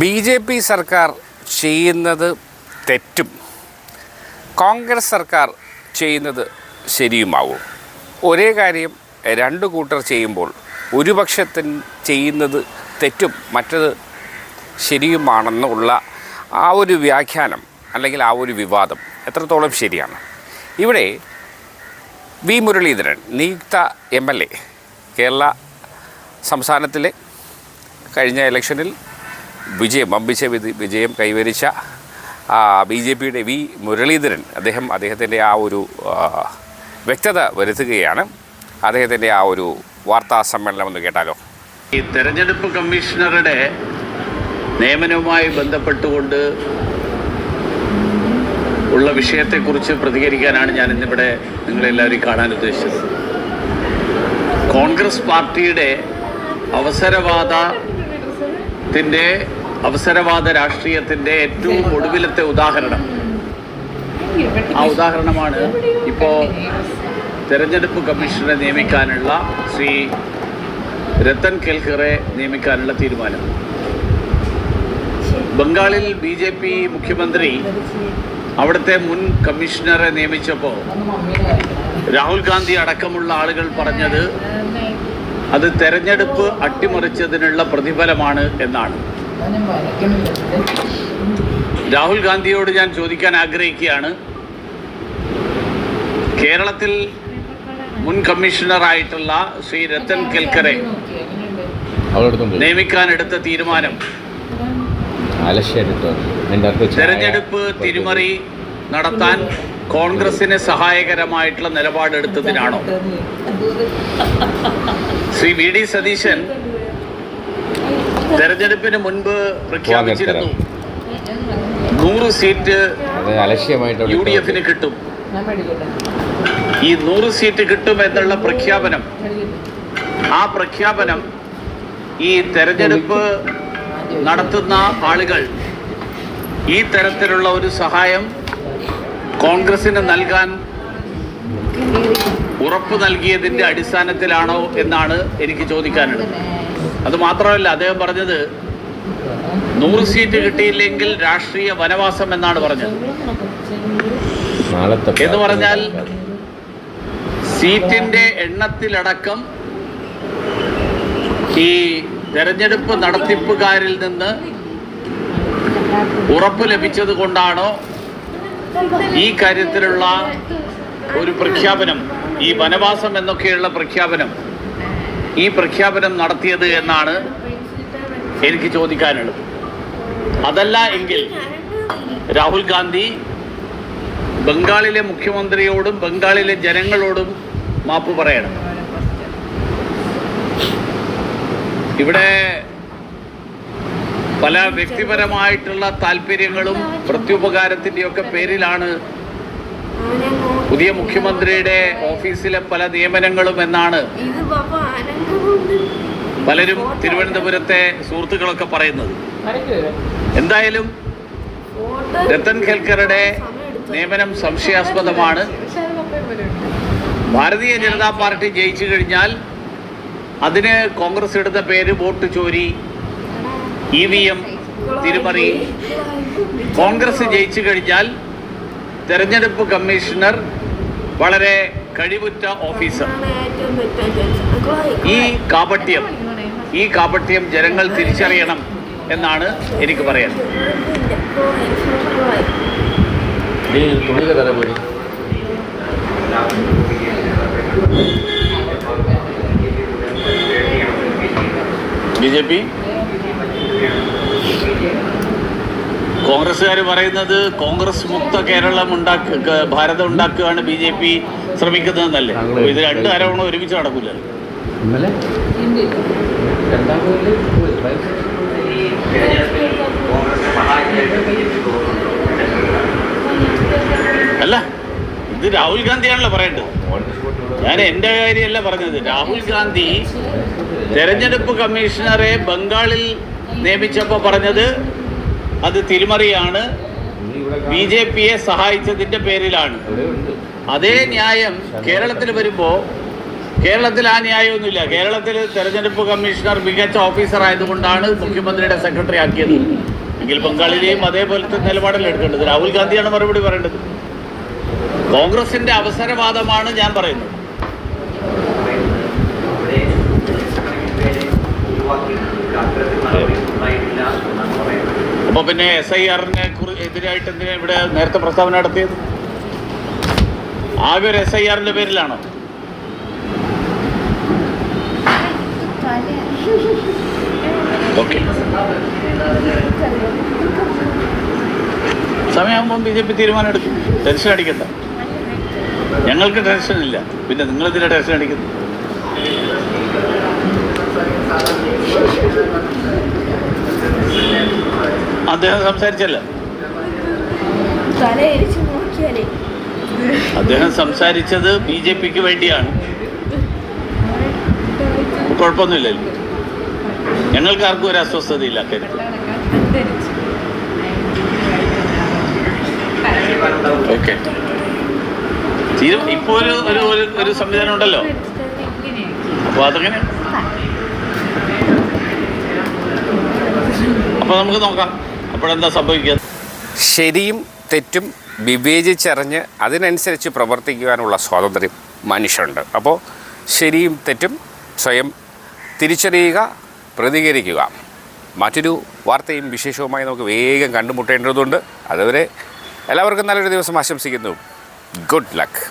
BJP. സർക്കാർ ചെയ്യുന്നത് തെറ്റും കോൺഗ്രസ് സർക്കാർ ചെയ്യുന്നത് ശരിയുമാവും. ഒരേ കാര്യം രണ്ട് കൂട്ടർ ചെയ്യുമ്പോൾ ഒരു പക്ഷത്തിന് ചെയ്യുന്നത് തെറ്റും മറ്റത് ശരിയുമാണെന്നുള്ള ആ ഒരു വ്യാഖ്യാനം അല്ലെങ്കിൽ ആ ഒരു വിവാദം എത്രത്തോളം ശരിയാണ്? ഇവിടെ വി മുരളീധരൻ നിയുക്ത MLA കേരള സംസ്ഥാനത്തിലെ കഴിഞ്ഞ ഇലക്ഷനിൽ വമ്പിച്ച വിജയം കൈവരിച്ച ബി.ജെ.പിയുടെ വി മുരളീധരൻ അദ്ദേഹത്തിൻ്റെ ആ ഒരു വ്യക്തത വരുത്തുകയാണ്. അദ്ദേഹത്തിൻ്റെ ആ ഒരു വാർത്താ സമ്മേളനം ഒന്ന് കേട്ടാലോ. ഈ തെരഞ്ഞെടുപ്പ് കമ്മീഷണറുടെ നിയമനവുമായി ബന്ധപ്പെട്ടുകൊണ്ട് ഉള്ള വിഷയത്തെക്കുറിച്ച് പ്രതികരിക്കാനാണ് ഞാൻ ഇന്നിവിടെ നിങ്ങളെല്ലാവരും കാണാൻ ഉദ്ദേശിച്ചത്. കോൺഗ്രസ് പാർട്ടിയുടെ അവസരവാദ രാഷ്ട്രീയത്തിൻ്റെ ഏറ്റവും ഒടുവിലത്തെ ഉദാഹരണമാണ് ഇപ്പോൾ തെരഞ്ഞെടുപ്പ് കമ്മീഷണറെ നിയമിക്കാനുള്ള ശ്രീ രത്തൻ കേൽക്കറെ നിയമിക്കാനുള്ള തീരുമാനം. ബംഗാളിൽ ബി.ജെ.പി. മുഖ്യമന്ത്രി അവിടുത്തെ മുൻ കമ്മീഷണറെ നിയമിച്ചപ്പോൾ രാഹുൽ ഗാന്ധി അടക്കമുള്ള ആളുകൾ പറഞ്ഞത് അത് തെരഞ്ഞെടുപ്പ് അട്ടിമറിച്ചതിനുള്ള പ്രതിഫലമാണ് എന്നാണ്. രാഹുൽ ഗാന്ധിയോട് ഞാൻ ചോദിക്കാൻ ആഗ്രഹിക്കുകയാണ്, കേരളത്തിൽ മുൻ കമ്മീഷണറായിട്ടുള്ള ശ്രീ രത്തൻ കേൽക്കറെ നിയമിക്കാനെടുത്ത തീരുമാനം തെരഞ്ഞെടുപ്പ് തിരിമറി നടത്താൻ കോൺഗ്രസിന് സഹായകരമായിട്ടുള്ള നിലപാടെടുത്തതിനാണോ? ശ്രീ വി.ഡി. സതീശൻ തെരഞ്ഞെടുപ്പിന് മുൻപ് പ്രഖ്യാപിച്ചിരുന്നു 100 സീറ്റ് UDF-ന് കിട്ടും. ഈ 100 സീറ്റ് കിട്ടും എന്നുള്ള പ്രഖ്യാപനം ഈ തെരഞ്ഞെടുപ്പ് നടത്തുന്ന ആളുകൾ ഈ തരത്തിലുള്ള ഒരു സഹായം കോൺഗ്രസിന് നൽകാൻ ഉറപ്പ് നൽകിയതിൻ്റെ അടിസ്ഥാനത്തിലാണോ എന്നാണ് എനിക്ക് ചോദിക്കാനുള്ളത്. അതുമാത്രമല്ല, അദ്ദേഹം പറഞ്ഞത് 100 സീറ്റ് കിട്ടിയില്ലെങ്കിൽ രാഷ്ട്രീയ വനവാസം എന്നാണ് പറഞ്ഞത്. എന്ന് പറഞ്ഞാൽ സീറ്റിൻ്റെ എണ്ണത്തിലടക്കം ഈ തെരഞ്ഞെടുപ്പ് നടത്തിപ്പുകാരിൽ നിന്ന് ഉറപ്പ് ലഭിച്ചത് കൊണ്ടാണോ ഈ കാര്യത്തിലുള്ള ഒരു പ്രഖ്യാപനം, ഈ വനവാസം എന്നൊക്കെയുള്ള പ്രഖ്യാപനം നടത്തിയത് എന്നാണ് എനിക്ക് ചോദിക്കാനുള്ളത്. അതല്ല എങ്കിൽ രാഹുൽ ഗാന്ധി ബംഗാളിലെ മുഖ്യമന്ത്രിയോടും ബംഗാളിലെ ജനങ്ങളോടും മാപ്പ് പറയണം. ഇവിടെ പല വ്യക്തിപരമായിട്ടുള്ള താല്പര്യങ്ങളും പ്രത്യുപകാരത്തിൻ്റെയൊക്കെ പേരിലാണ് പുതിയ മുഖ്യമന്ത്രിയുടെ ഓഫീസിലെ പല നിയമനങ്ങളും എന്നാണ് പലരും തിരുവനന്തപുരത്തെ സുഹൃത്തുക്കളൊക്കെ പറയുന്നത്. എന്തായാലും രത്തൻ കേൽക്കറുടെ നിയമനം സംശയാസ്പദമാണ്. ഭാരതീയ ജനതാ പാർട്ടി ജയിച്ചു കഴിഞ്ഞാൽ അതിന് കോൺഗ്രസ് എടുത്ത പേര് വോട്ട് ചോരി, EVM തിരിമറി. കോൺഗ്രസ് ജയിച്ചു കഴിഞ്ഞാൽ തെരഞ്ഞെടുപ്പ് കമ്മീഷണർ വളരെ കഴിവുറ്റ ഓഫീസർ. ഈ കാപട്യം ജനങ്ങൾ തിരിച്ചറിയണം എന്നാണ് എനിക്ക് പറയാൻ. ബി.ജെ.പി. കോൺഗ്രസ്സുകാർ പറയുന്നത് കോൺഗ്രസ് മുക്ത ഭാരതം ഉണ്ടാക്കുകയാണ് ബി.ജെ.പി. ശ്രമിക്കുന്നതെന്നല്ലേ. ഇത് രണ്ട് ആരോപണം ഒരുമിച്ച് നടക്കില്ല. അല്ല, ഇത് രാഹുൽ ഗാന്ധിയാണല്ലോ പറയേണ്ടത്. ഞാൻ എൻ്റെ കാര്യമല്ല പറഞ്ഞത്. രാഹുൽ ഗാന്ധി തെരഞ്ഞെടുപ്പ് കമ്മീഷണറെ ബംഗാളിൽ നിയമിച്ചപ്പോൾ പറഞ്ഞത് അത് തിരിമറിയാണ്, ബി.ജെ.പിയെ സഹായിച്ചതിൻ്റെ പേരിലാണ്. അതേ ന്യായം കേരളത്തിൽ വരുമ്പോൾ കേരളത്തിൽ ആ ന്യായമൊന്നുമില്ല. കേരളത്തിൽ തെരഞ്ഞെടുപ്പ് കമ്മീഷണർ മികച്ച ഓഫീസർ ആയതുകൊണ്ടാണ് മുഖ്യമന്ത്രിയുടെ സെക്രട്ടറി ആക്കിയത്. എങ്കിൽ ബംഗാളിലെയും അതേപോലത്തെ നിലപാടല്ലേ എടുക്കേണ്ടത്. രാഹുൽ ഗാന്ധിയാണ് മറുപടി പറയേണ്ടത്. കോൺഗ്രസിന്റെ അവസരവാദമാണ് ഞാൻ പറയുന്നത്. അപ്പോൾ പിന്നെ SIR-നെ എതിരായിട്ട് എന്തിനാ ഇവിടെ നേരത്തെ പ്രസ്താവന നടത്തിയത്? ആകെ ഒരു SIR-ന്റെ പേരിലാണോ? ഓക്കെ, സമയമാകുമ്പോൾ BJP തീരുമാനം എടുക്കും. ടെൻഷൻ അടിക്കണ്ട. ഞങ്ങൾക്ക് ടെൻഷൻ ഇല്ല, പിന്നെ നിങ്ങളെന്തിനാ ടെൻഷൻ അടിക്കുന്നത്? അദ്ദേഹം സംസാരിച്ചല്ല, അദ്ദേഹം സംസാരിച്ചത് BJP-ക്ക് വേണ്ടിയാണ്. കുഴപ്പമൊന്നുമില്ലല്ലോ, ഞങ്ങൾക്ക് ആർക്കും ഒരു അസ്വസ്ഥതയില്ല. ഓക്കെ, ഇപ്പോൾ ഒരു സംവിധാനം ഉണ്ടല്ലോ, അപ്പോൾ അതങ്ങനെ. അപ്പോൾ നമുക്ക് നോക്കാം അപ്പോഴെന്താ സംഭവിക്കുക. ശരിയും തെറ്റും വിവേചിച്ചറിഞ്ഞ് അതിനനുസരിച്ച് പ്രവർത്തിക്കുവാനുള്ള സ്വാതന്ത്ര്യം മനുഷ്യനുണ്ട്. അപ്പോൾ ശരിയും തെറ്റും സ്വയം തിരിച്ചറിയുക, പ്രതികരിക്കുക. മറ്റൊരു വാർത്തയും വിശേഷവുമായി നമുക്ക് വേഗം കണ്ടുമുട്ടേണ്ടതുണ്ട്. അതുവരെ എല്ലാവർക്കും നല്ലൊരു ദിവസം ആശംസിക്കുന്നു. Good luck.